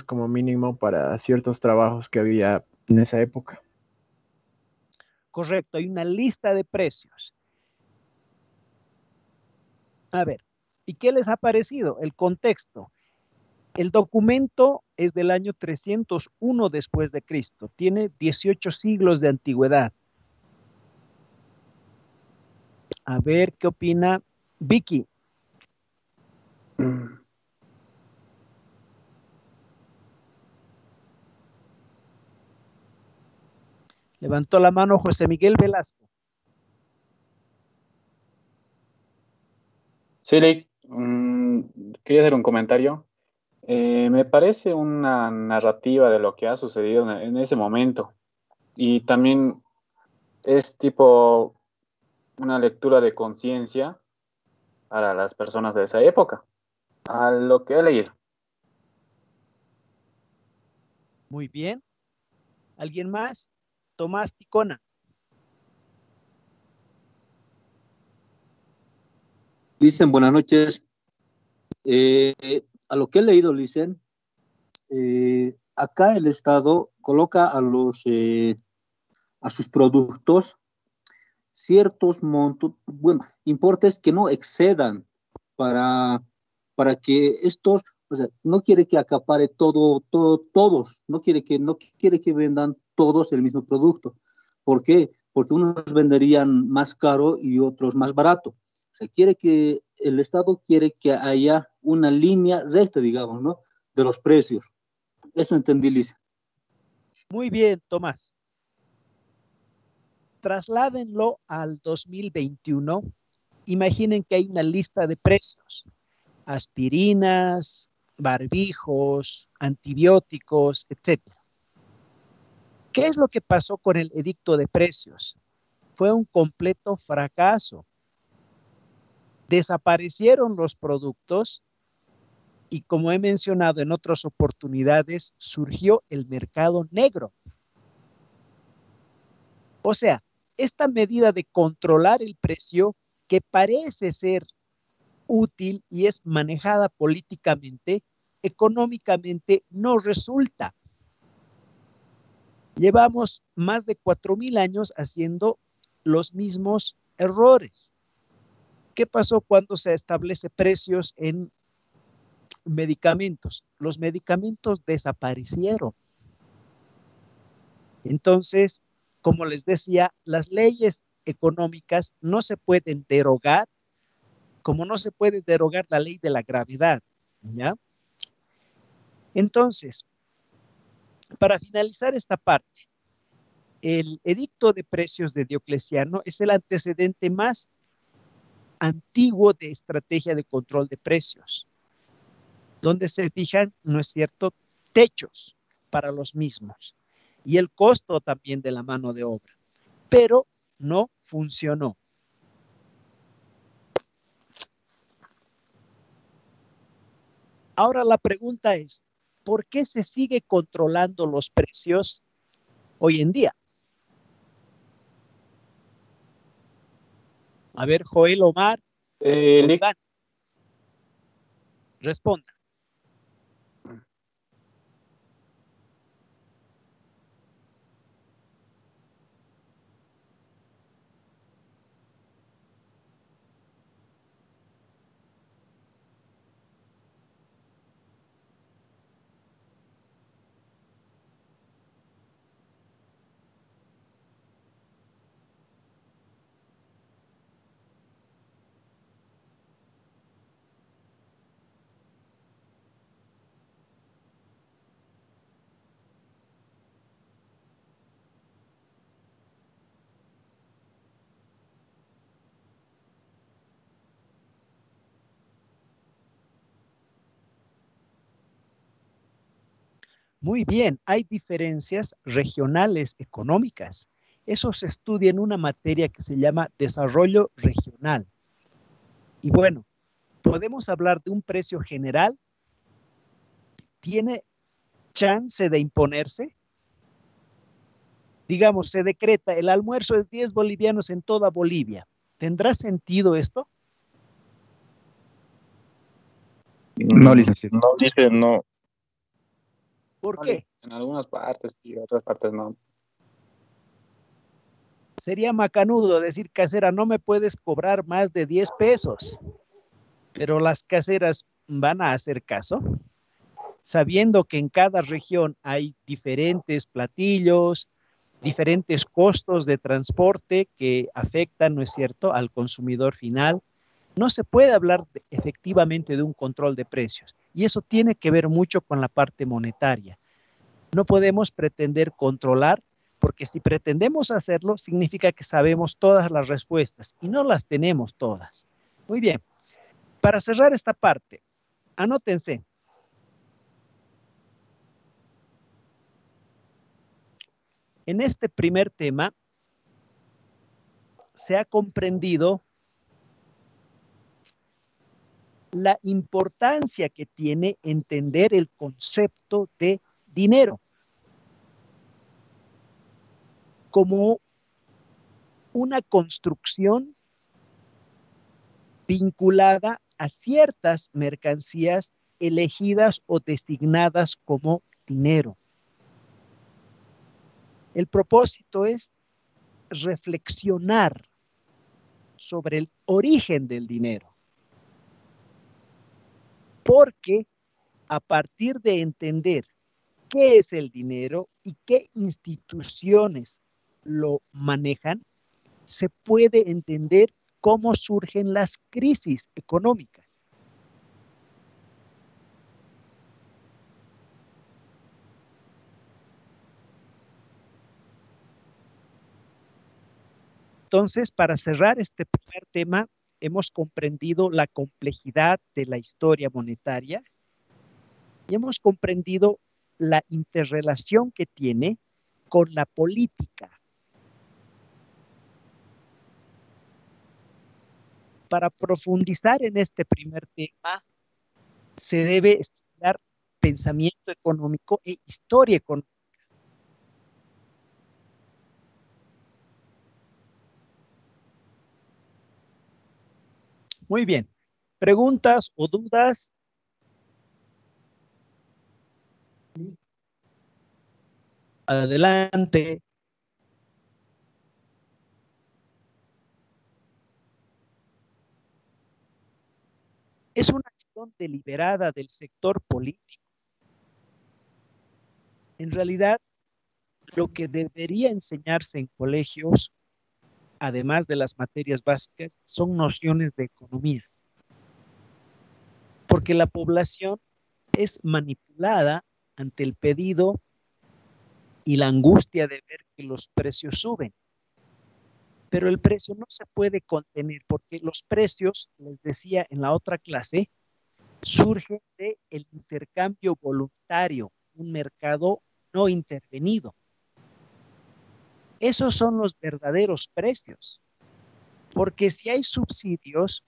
como mínimo para ciertos trabajos que había en esa época. Correcto, hay una lista de precios. A ver, ¿y qué les ha parecido? El contexto. El documento es del año 301 después de Cristo. Tiene 18 siglos de antigüedad. A ver, ¿qué opina Vicky? Mm. Levantó la mano José Miguel Velasco. Sí, quería hacer un comentario. Me parece una narrativa de lo que ha sucedido en ese momento y también es tipo una lectura de conciencia para las personas de esa época, a lo que he leído. Muy bien. ¿Alguien más? Tomás Ticona. Dicen, buenas noches. Eh, a lo que he leído, dicen, acá el Estado coloca a sus productos ciertos montos, bueno, importes que no excedan para, para que estos, o sea, no quiere que acapare todos, no quiere que vendan todos el mismo producto. ¿Por qué? Porque unos venderían más caro y otros más barato. O sea, el Estado quiere que haya una línea recta, digamos, ¿no? De los precios. Eso entendí, Lisa. Muy bien, Tomás. Trasládenlo al 2021. Imaginen que hay una lista de precios. Aspirinas, barbijos, antibióticos, etcétera. ¿Qué es lo que pasó con el edicto de precios? Fue un completo fracaso. Desaparecieron los productos y, como he mencionado en otras oportunidades, surgió el mercado negro. O sea, esta medida de controlar el precio, que parece ser útil y es manejada políticamente, económicamente no resulta. Llevamos más de 4.000 años haciendo los mismos errores. ¿Qué pasó cuando se establece precios en medicamentos? Los medicamentos desaparecieron. Entonces, como les decía, las leyes económicas no se pueden derogar, como no se puede derogar la ley de la gravedad, ¿ya? Entonces, para finalizar esta parte, el edicto de precios de Diocleciano es el antecedente más antiguo de estrategia de control de precios, donde se fijan, ¿no es cierto?, techos para los mismos y el costo también de la mano de obra, pero no funcionó. Ahora la pregunta es, ¿por qué se sigue controlando los precios hoy en día? A ver, Joel, Omar o Lick, Iván, responda. Muy bien, hay diferencias regionales económicas. Eso se estudia en una materia que se llama desarrollo regional. Y bueno, podemos hablar de un precio general. ¿Tiene chance de imponerse? Digamos, se decreta, el almuerzo es 10 bolivianos en toda Bolivia. ¿Tendrá sentido esto? No, licenciado. No, dice no. ¿Por qué? En algunas partes y otras partes no. Sería macanudo decir, casera, no me puedes cobrar más de 10 pesos, pero las caseras van a hacer caso, sabiendo que en cada región hay diferentes platillos, diferentes costos de transporte que afectan, ¿no es cierto?, al consumidor final. No se puede hablar efectivamente de un control de precios y eso tiene que ver mucho con la parte monetaria. No podemos pretender controlar porque si pretendemos hacerlo significa que sabemos todas las respuestas y no las tenemos todas. Muy bien, para cerrar esta parte, anótense. En este primer tema se ha comprendido la importancia que tiene entender el concepto de dinero como una construcción vinculada a ciertas mercancías elegidas o designadas como dinero. El propósito es reflexionar sobre el origen del dinero, porque a partir de entender qué es el dinero y qué instituciones lo manejan, se puede entender cómo surgen las crisis económicas. Entonces, para cerrar este primer tema, hemos comprendido la complejidad de la historia monetaria y hemos comprendido la interrelación que tiene con la política. Para profundizar en este primer tema, se debe estudiar pensamiento económico e historia económica. Muy bien. ¿Preguntas o dudas? Adelante. Es una acción deliberada del sector político. En realidad, lo que debería enseñarse en colegios, además de las materias básicas, son nociones de economía. Porque la población es manipulada ante el pedido y la angustia de ver que los precios suben. Pero el precio no se puede contener porque los precios, les decía en la otra clase, surgen del intercambio voluntario, un mercado no intervenido. Esos son los verdaderos precios, porque si hay subsidios,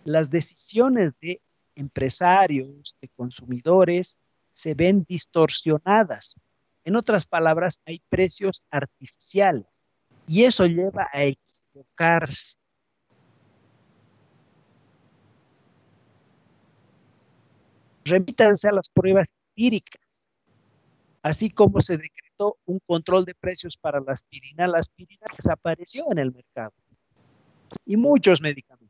las decisiones de empresarios, de consumidores, se ven distorsionadas. En otras palabras, hay precios artificiales y eso lleva a equivocarse. Remítanse a las pruebas empíricas, así como se decretó un control de precios para la aspirina desapareció en el mercado y muchos medicamentos.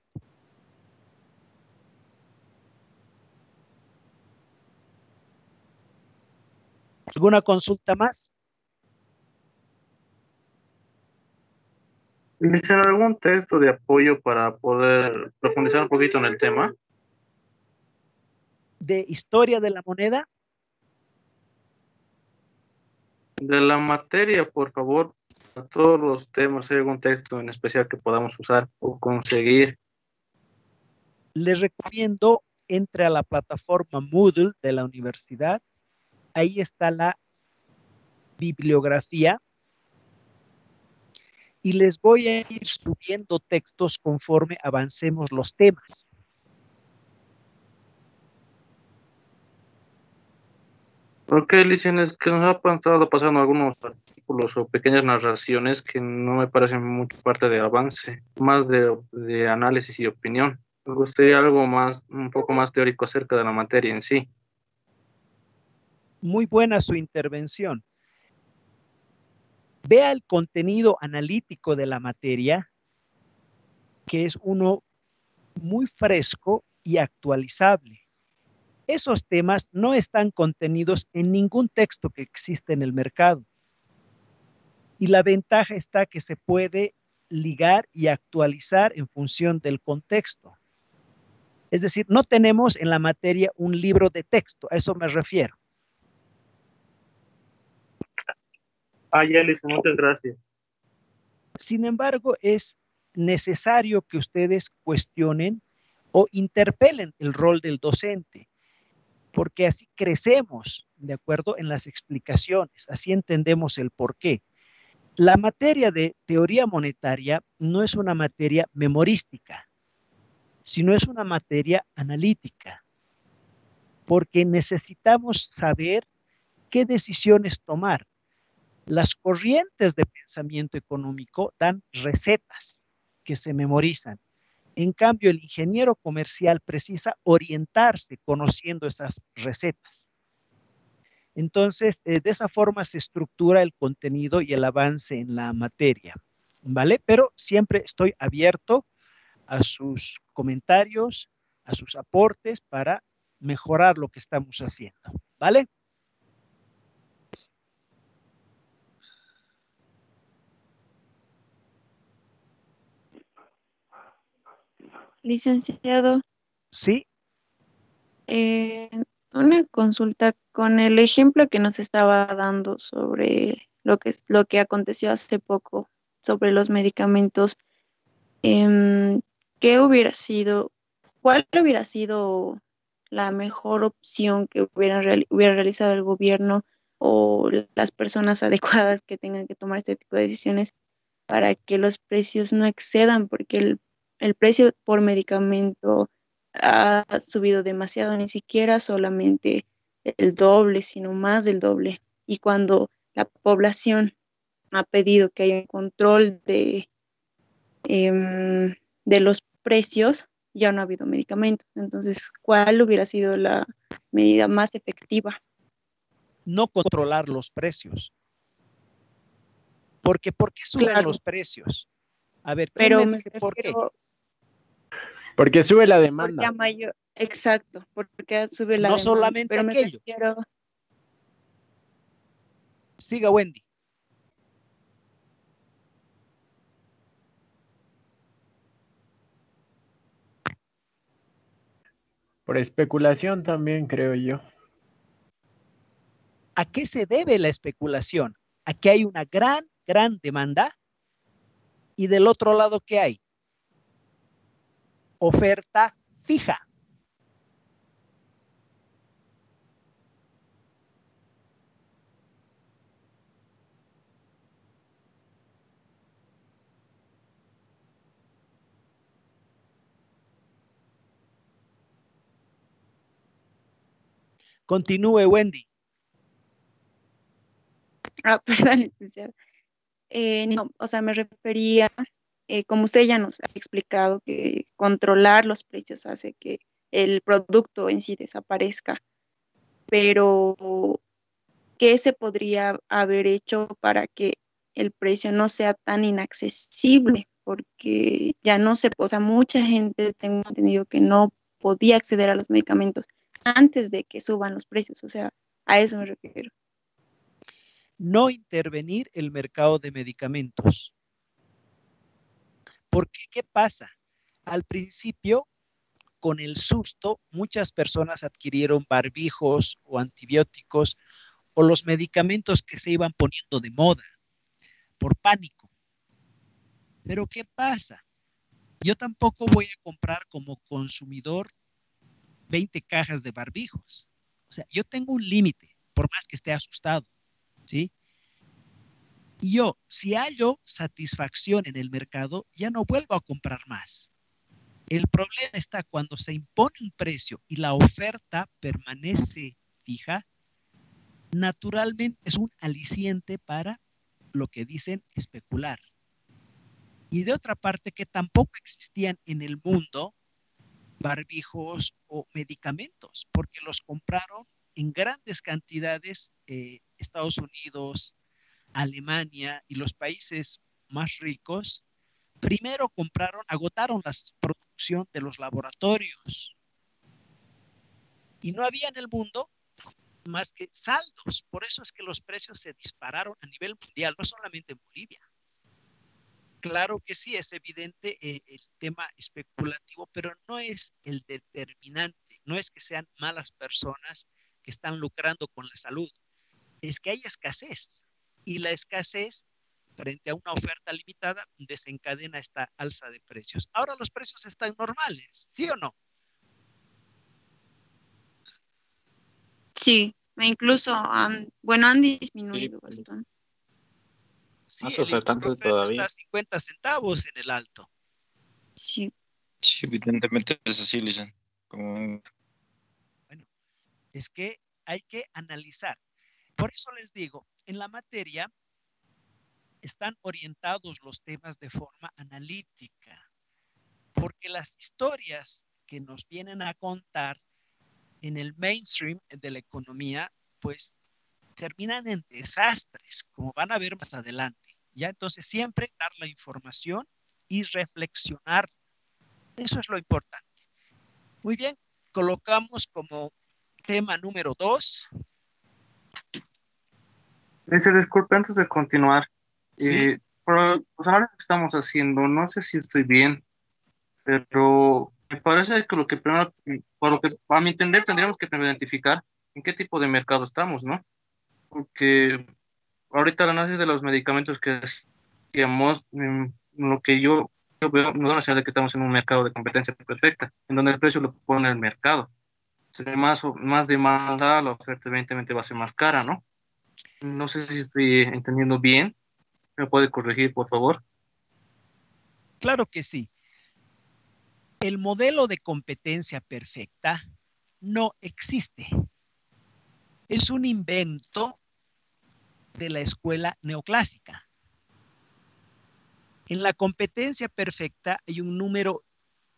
¿Alguna consulta más? ¿Dicen algún texto de apoyo para poder profundizar un poquito en el tema? ¿De historia de la moneda? De la materia, por favor, a todos los temas, ¿hay algún texto en especial que podamos usar o conseguir? Les recomiendo entre a la plataforma Moodle de la universidad. Ahí está la bibliografía y les voy a ir subiendo textos conforme avancemos los temas. Ok, dicen es que nos ha estado pasando algunos artículos o pequeñas narraciones que no me parecen mucho parte de avance, más de análisis y opinión. Me gustaría algo más, un poco más teórico acerca de la materia en sí. Muy buena su intervención. Vea el contenido analítico de la materia, que es uno muy fresco y actualizable. Esos temas no están contenidos en ningún texto que existe en el mercado. Y la ventaja está que se puede ligar y actualizar en función del contexto. Es decir, no tenemos en la materia un libro de texto, a eso me refiero. Ya, listo, muchas gracias. Sin embargo, es necesario que ustedes cuestionen o interpelen el rol del docente, porque así crecemos, ¿de acuerdo? En las explicaciones, así entendemos el porqué. La materia de teoría monetaria no es una materia memorística, sino es una materia analítica, porque necesitamos saber qué decisiones tomar. Las corrientes de pensamiento económico dan recetas que se memorizan. En cambio, el ingeniero comercial precisa orientarse conociendo esas recetas. Entonces, de esa forma se estructura el contenido y el avance en la materia, ¿vale? Pero siempre estoy abierto a sus comentarios, a sus aportes para mejorar lo que estamos haciendo, ¿vale? Licenciado, Sí, eh, una consulta con el ejemplo que nos estaba dando sobre lo que aconteció hace poco sobre los medicamentos. em, ¿Qué hubiera sido, cuál hubiera sido la mejor opción que hubiera realizado el gobierno o las personas adecuadas que tengan que tomar este tipo de decisiones para que los precios no excedan? Porque el precio por medicamento ha subido demasiado, ni siquiera solamente el doble, sino más del doble. Y cuando la población ha pedido que haya un control em, de los precios, ya no ha habido medicamentos. Entonces, ¿cuál hubiera sido la medida más efectiva? no controlar los precios. Porque ¿por qué suben Claro, los precios? A ver, ¿quién pero me me dice por qué? refiero Porque sube la porque demanda. a mayor, exacto, porque sube la No demanda, solamente pero me aquello. refiero, Siga, Wendy. Por especulación también, creo yo. ¿A qué se debe la especulación? A que hay una gran demanda y del otro lado, ¿qué hay? Oferta fija. Continúe, Wendy. perdón, licenciado. No, o sea, me refería, como usted ya nos ha explicado, que controlar los precios hace que el producto en sí desaparezca, pero ¿qué se podría haber hecho para que el precio no sea tan inaccesible? Porque ya no se, o sea, mucha gente tengo entendido que no podía acceder a los medicamentos antes de que suban los precios, o sea, a eso me refiero. No intervenir el mercado de medicamentos. Porque, ¿qué pasa? Al principio, con el susto, muchas personas adquirieron barbijos o antibióticos o los medicamentos que se iban poniendo de moda por pánico. Pero ¿qué pasa? Yo tampoco voy a comprar como consumidor 20 cajas de barbijos. O sea, yo tengo un límite, por más que esté asustado, ¿sí? Y yo, si hallo satisfacción en el mercado, ya no vuelvo a comprar más. El problema está cuando se impone un precio y la oferta permanece fija, naturalmente es un aliciente para lo que dicen especular. Y de otra parte, que tampoco existían en el mundo barbijos o medicamentos, porque los compraron en grandes cantidades, Estados Unidos, Alemania y los países más ricos, primero agotaron la producción de los laboratorios y no había en el mundo más que saldos. Por eso es que los precios se dispararon a nivel mundial, no solamente en Bolivia. Claro que sí, es evidente el tema especulativo, pero no es el determinante. No es que sean malas personas que están lucrando con la salud. Es que hay escasez y la escasez frente a una oferta limitada desencadena esta alza de precios. Ahora los precios están normales, ¿sí o no? Sí, e incluso han disminuido bastante. Sí, Más el ofertante ibuprofeno está todavía. a 50 centavos en el alto. Sí, Sí, evidentemente es así, Lisa. Como Bueno, es que hay que analizar. Por eso les digo, en la materia están orientados los temas de forma analítica, porque las historias que nos vienen a contar en el mainstream de la economía, pues terminan en desastres, como van a ver más adelante. ¿Ya? Entonces, siempre dar la información y reflexionar. Eso es lo importante. Muy bien, colocamos como tema número 2. Dice, disculpe, antes de continuar, Sí, por los análisis que estamos haciendo, no sé si estoy bien, pero me parece que lo que primero, por lo que a mi entender, tendríamos que primero identificar en qué tipo de mercado estamos, ¿no? Porque ahorita el análisis de los medicamentos que hacíamos, lo que yo veo, no da señal de que estamos en un mercado de competencia perfecta, en donde el precio lo pone el mercado. Si hay más demanda, la oferta evidentemente va a ser más cara, ¿no? No sé si estoy entendiendo bien. ¿Me puede corregir, por favor? claro que sí. El modelo de competencia perfecta no existe. Es un invento de la escuela neoclásica. En la competencia perfecta hay un número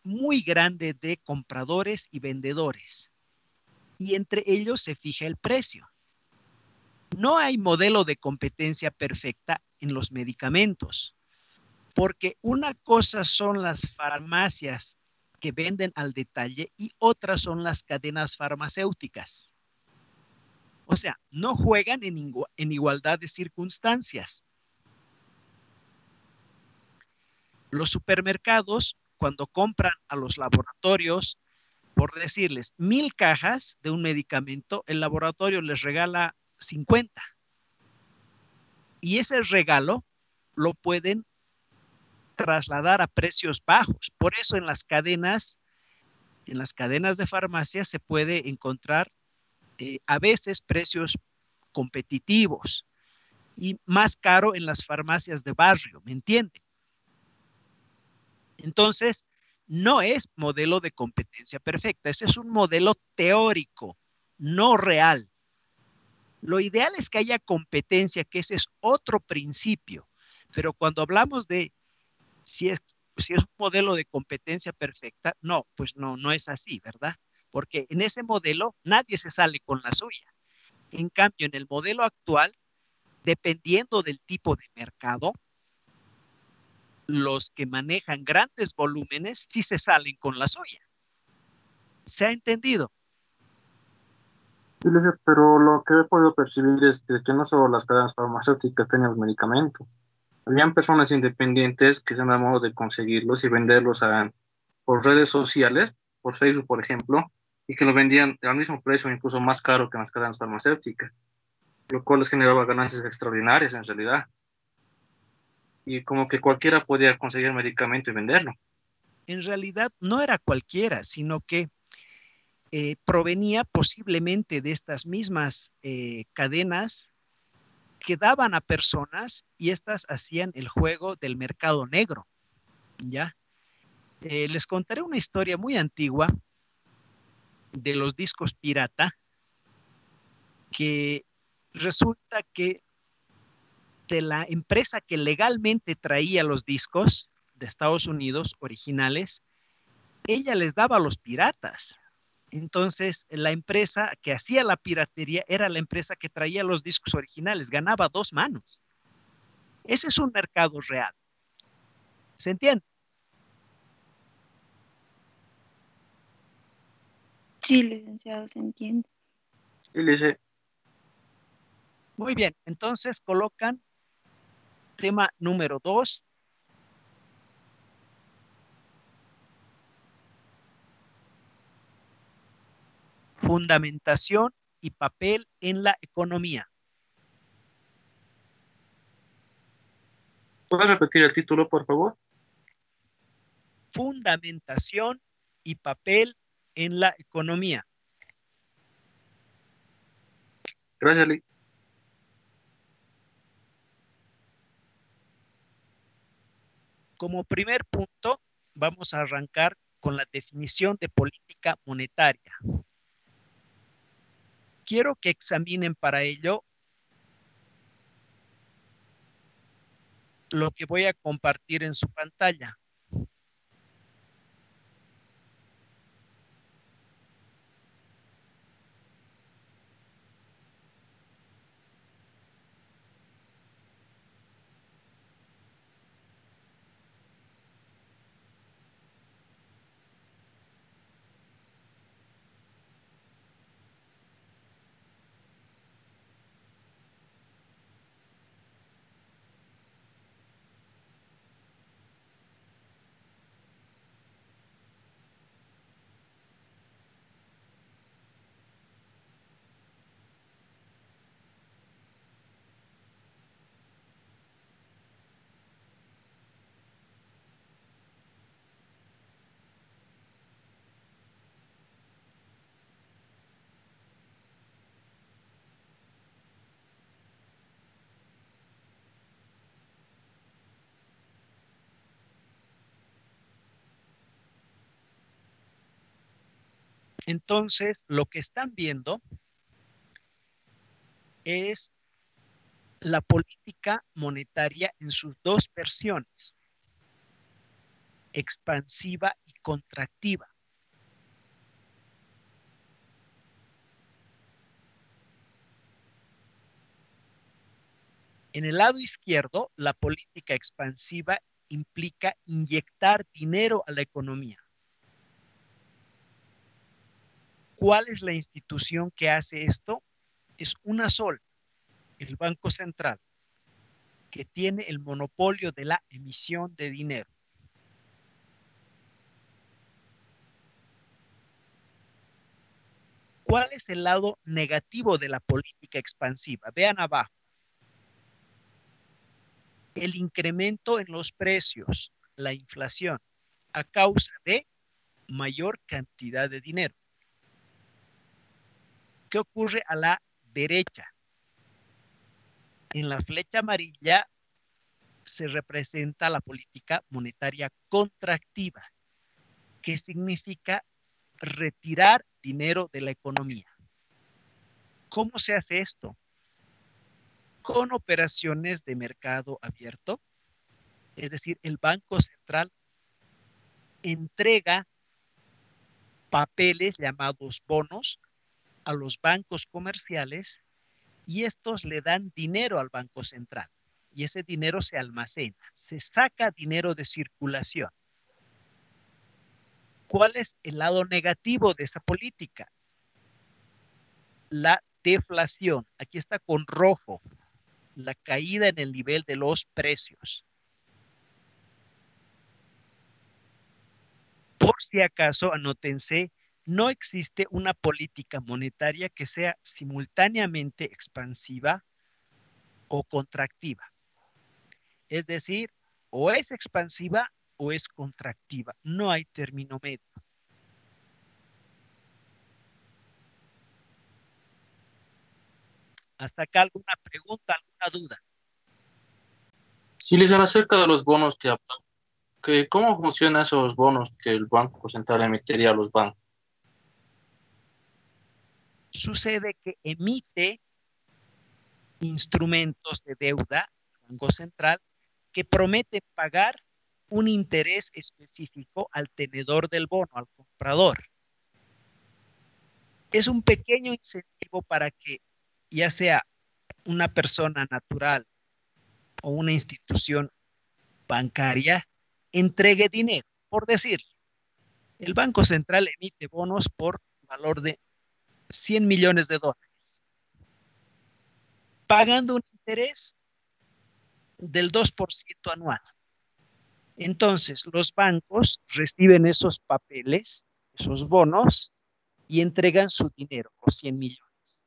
muy grande de compradores y vendedores, y entre ellos se fija el precio. No hay modelo de competencia perfecta en los medicamentos, porque una cosa son las farmacias que venden al detalle y otras son las cadenas farmacéuticas. O sea, no juegan en igualdad de circunstancias. Los supermercados, cuando compran a los laboratorios, por decirles 1,000 cajas de un medicamento, el laboratorio les regala 50. Y ese regalo lo pueden trasladar a precios bajos. Por eso en las cadenas de farmacia se puede encontrar a veces precios competitivos y más caro en las farmacias de barrio, ¿me entienden? Entonces, no es modelo de competencia perfecta, ese es un modelo teórico, no real. Lo ideal es que haya competencia, que ese es otro principio, pero cuando hablamos de si es un modelo de competencia perfecta, no, pues no es así, ¿verdad? Porque en ese modelo nadie se sale con la suya. En cambio, en el modelo actual, dependiendo del tipo de mercado, los que manejan grandes volúmenes sí se salen con la suya. ¿Se ha entendido? Sí, pero lo que he podido percibir es que no solo las cadenas farmacéuticas tenían los medicamentos. Habían personas independientes que se han dado modo de conseguirlos y venderlos por redes sociales, por Facebook, por ejemplo, y que lo vendían al mismo precio, incluso más caro que en las cadenas farmacéuticas, lo cual les generaba ganancias extraordinarias en realidad. Y como que cualquiera podía conseguir el medicamento y venderlo. En realidad no era cualquiera, sino que provenía posiblemente de estas mismas cadenas que daban a personas y estas hacían el juego del mercado negro, ¿ya? Les contaré una historia muy antigua de los discos pirata, que resulta que de la empresa que legalmente traía los discos de Estados Unidos originales, ella les daba a los piratas. Entonces, la empresa que hacía la piratería era la empresa que traía los discos originales, ganaba dos manos. Ese es un mercado real. ¿Se entiende? Sí, licenciado, se entiende. Sí, Lice. Muy bien, entonces colocan tema número 2. Fundamentación y papel en la economía. ¿Puedes repetir el título, por favor? Fundamentación y papel en la economía. Gracias, Lee. Como primer punto, vamos a arrancar con la definición de política monetaria. Quiero que examinen para ello lo que voy a compartir en su pantalla. Entonces, lo que están viendo es la política monetaria en sus dos versiones, expansiva y contractiva. En el lado izquierdo, la política expansiva implica inyectar dinero a la economía. ¿Cuál es la institución que hace esto? Es una sola, el Banco Central, que tiene el monopolio de la emisión de dinero. ¿Cuál es el lado negativo de la política expansiva? Vean abajo. El incremento en los precios, la inflación, a causa de mayor cantidad de dinero. ¿Qué ocurre a la derecha? En la flecha amarilla se representa la política monetaria contractiva, que significa retirar dinero de la economía. ¿Cómo se hace esto? Con operaciones de mercado abierto, es decir, el Banco Central entrega papeles llamados bonos a los bancos comerciales y estos le dan dinero al Banco Central y ese dinero se almacena, se saca dinero de circulación. ¿Cuál es el lado negativo de esa política? La deflación. Aquí está con rojo, la caída en el nivel de los precios. Por si acaso, anótense, no existe una política monetaria que sea simultáneamente expansiva o contractiva. Es decir, o es expansiva o es contractiva. No hay término medio. ¿Hasta acá alguna pregunta, alguna duda? Sí, Lice, acerca de los bonos que hablan, ¿cómo funcionan esos bonos que el Banco Central emitiría a los bancos? Sucede que emite instrumentos de deuda, el Banco Central, que prometen pagar un interés específico al tenedor del bono, al comprador. Es un pequeño incentivo para que ya sea una persona natural o una institución bancaria entregue dinero. Por decir, el Banco Central emite bonos por valor de 100 millones de dólares, pagando un interés del 2% anual. Entonces, los bancos reciben esos papeles, esos bonos, y entregan su dinero, los 100 millones,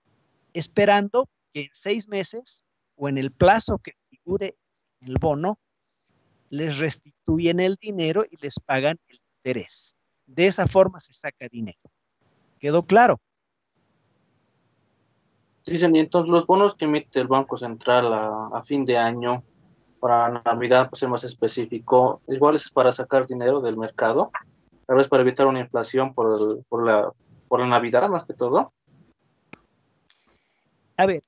esperando que en 6 meses o en el plazo que figure el bono, les restituyen el dinero y les pagan el interés. De esa forma se saca dinero. ¿Quedó claro? Dicen, y entonces los bonos que emite el Banco Central a fin de año, para Navidad, pues ser más específico, igual es para sacar dinero del mercado, tal vez para evitar una inflación por la Navidad más que todo. A ver,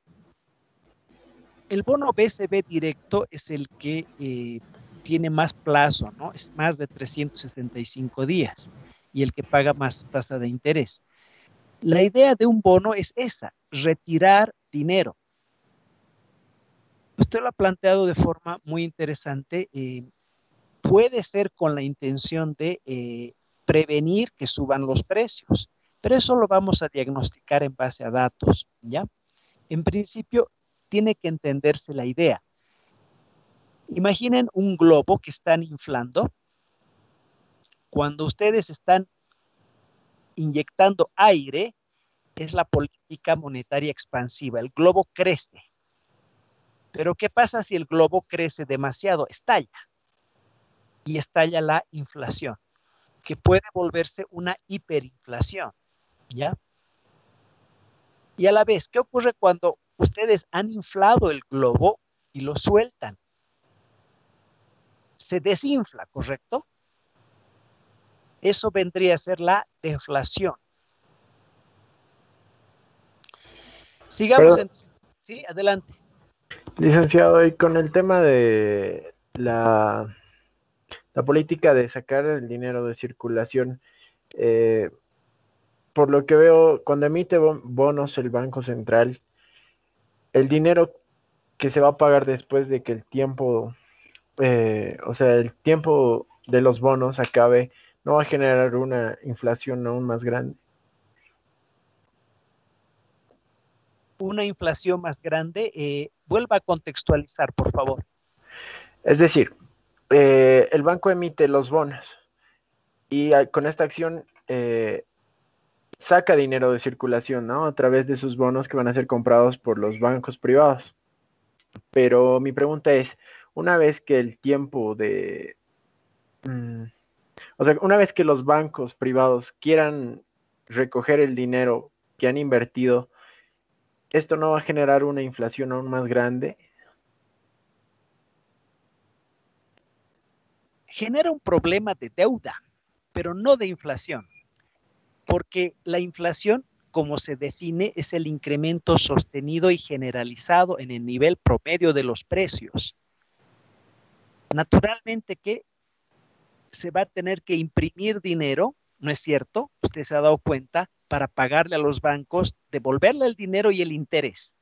el bono BCB directo es el que tiene más plazo, ¿no? Es más de 365 días y el que paga más tasa de interés. La idea de un bono es esa, retirar dinero. Usted lo ha planteado de forma muy interesante. Puede ser con la intención de prevenir que suban los precios, pero eso lo vamos a diagnosticar en base a datos, ¿ya? En principio, tiene que entenderse la idea. Imaginen un globo que están inflando. Cuando ustedes están inyectando aire, es la política monetaria expansiva. El globo crece. Pero ¿qué pasa si el globo crece demasiado? Estalla. Y estalla la inflación, que puede volverse una hiperinflación, ¿ya? Y a la vez, ¿qué ocurre cuando ustedes han inflado el globo y lo sueltan? Se desinfla, ¿correcto? Eso vendría a ser la deflación. Sigamos Pero, entonces. Sí, adelante. licenciado, y con el tema de la política de sacar el dinero de circulación, eh, por lo que veo, cuando emite bonos el Banco Central, el dinero que se va a pagar después de que el tiempo, o sea, el tiempo de los bonos acabe, no va a generar una inflación aún más grande. Una inflación más grande. Vuelva a contextualizar, por favor. Es decir, el banco emite los bonos y con esta acción saca dinero de circulación, ¿no? A través de sus bonos que van a ser comprados por los bancos privados. Pero mi pregunta es, una vez que el tiempo de, o sea, una vez que los bancos privados quieran recoger el dinero que han invertido, ¿esto no va a generar una inflación aún más grande? Genera un problema de deuda, pero no de inflación, porque la inflación, como se define, es el incremento sostenido y generalizado en el nivel promedio de los precios. Naturalmente que se va a tener que imprimir dinero, ¿no es cierto? Usted se ha dado cuenta, para pagarle a los bancos, devolverle el dinero y el interés.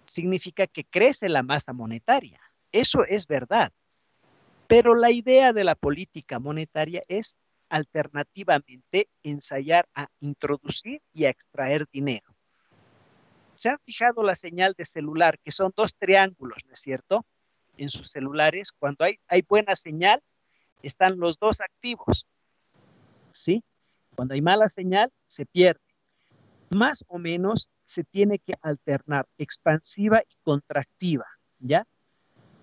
Significa que crece la masa monetaria. Eso es verdad. Pero la idea de la política monetaria es alternativamente ensayar a introducir y a extraer dinero. ¿Se han fijado la señal de celular, que son dos triángulos, ¿no es cierto? En sus celulares, cuando hay buena señal, están los dos activos, ¿sí? Cuando hay mala señal, se pierde. Más o menos se tiene que alternar expansiva y contractiva, ¿ya?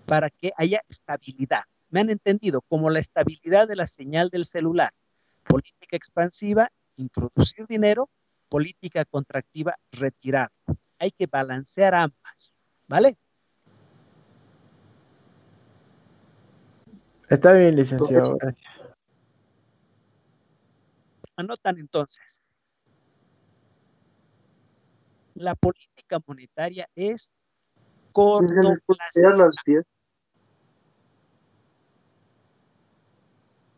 Para que haya estabilidad. ¿Me han entendido? Como la estabilidad de la señal del celular. Política expansiva, introducir dinero; política contractiva, retirar. Hay que balancear ambas, ¿vale? Está bien, licenciado. Anotan entonces. La política monetaria es cortoplacista.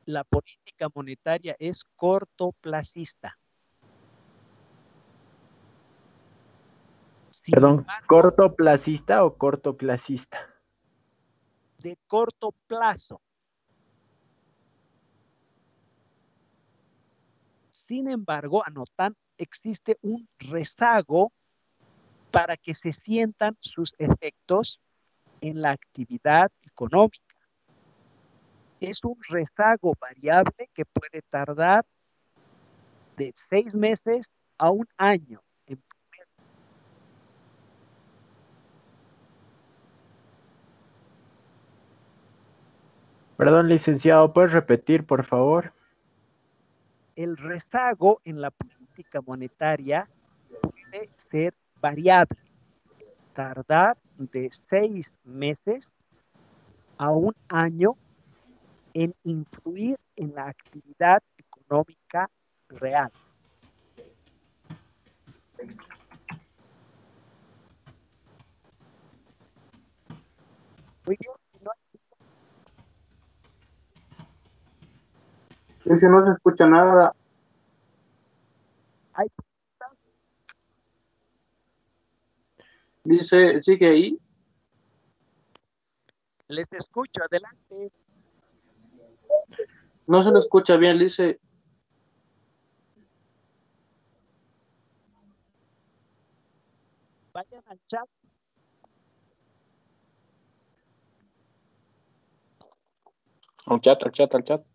La política monetaria es cortoplacista. Perdón, embargo, ¿cortoplacista o cortoplacista? de corto plazo. Sin embargo, anotan, existe un rezago para que se sientan sus efectos en la actividad económica. Es un rezago variable que puede tardar de 6 meses a un año. Perdón, licenciado, ¿puedes repetir, por favor? El rezago en la política monetaria puede ser variable, tardar de 6 meses a un año en influir en la actividad económica real. Muy bien, si no Dice, no se escucha nada. hay, Dice, sigue ahí. les escucho, adelante. No se le escucha bien, dice. Vayan al chat. Al chat, al chat, al chat.